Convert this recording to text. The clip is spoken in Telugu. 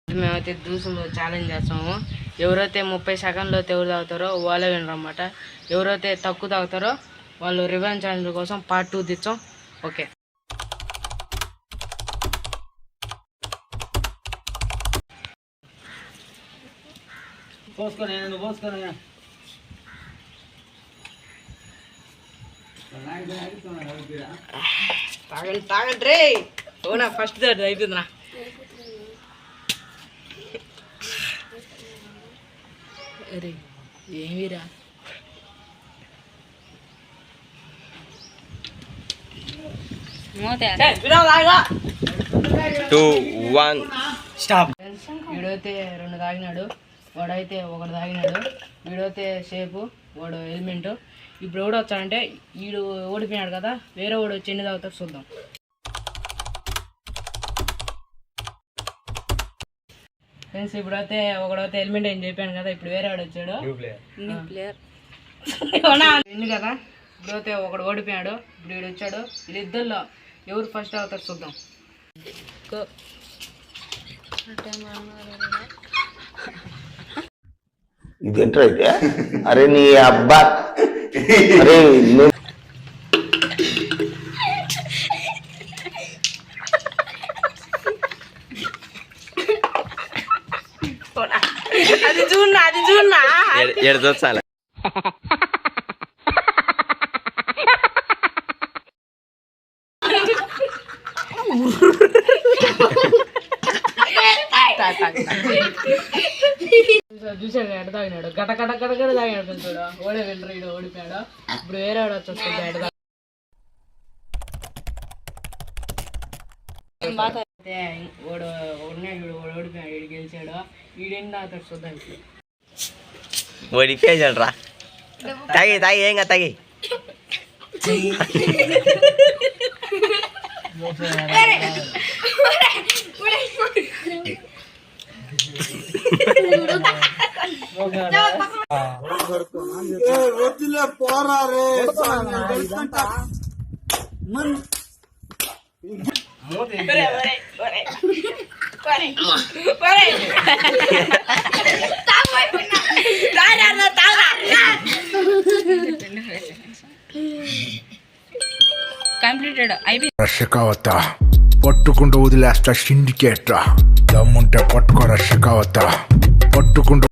మేమైతే దూసులు ఛాలెంజ్ చేస్తాము. ఎవరైతే 30 సెకండ్లో ఎవరు తాగుతారో వాళ్ళే వినరన్నమాట. ఎవరైతే తక్కువ తాగుతారో వాళ్ళు రివెంజ్ ఛాలెంజ్ కోసం పార్ట్ 2 తెచ్చాం. ఓకే, తాగండి తాగండి రే. ఓనా ఫస్ట్ అయిపోయిందినా. అరే ఏమిరా 2, 1 స్టాప్. వీడైతే 2 తాగినాడు, వాడైతే 1 తాగినాడు. వీడైతే షేపు, వాడు హెల్మెట్. ఇప్పుడు ఎవడు వచ్చాడంటే వీడు ఓడిపోయినాడు కదా, వేరే వాడు వచ్చి ఎన్ని తాగుతాడు చూద్దాం. ఫ్రెండ్స్ ఇప్పుడైతే ఒకడైతే హెల్మెట్ అని చెప్పాను కదా, ఇప్పుడు వేరే వాడు వచ్చాడు. ఎన్ని కదా, ఇప్పుడైతే ఒకడు ఓడిపోయాడు, ఇప్పుడు వీడు వచ్చాడు. వీళ్ళిద్దరిలో ఎవరు ఫస్ట్ అవుతారు చూద్దాం. ఇదేంట్రా అయితే? అరే నీ అబ్బా, అరే అది చూడనా, అది చూడనా, ఎడతో చాలా చూసాడు ఎడ తాగినాడు, గట గట గట గట తాగినాడు. పెంచుడు ఓడే వెళ్ళరు, ఈడు ఓడిపోయాడు. ఇప్పుడు వేరే వాడు వచ్చేస్తుంది ఎడ ఓడు ఉన్నాడు, ఓడిపోయాడు, వీడు గెలిచాడు. వీడేం తాగుతాడు చూద్దాం. ఓడిపోయాడు రా. తాగి తాగి ఏంగా తాగి. కంప్లీటెడ్ అయిపోయింది. రషకావత పట్టుకుంటూ వదిలేస్తా సిండికేట్. దమ్ముంటే పట్టుకో రషకావత, పట్టుకుంటూ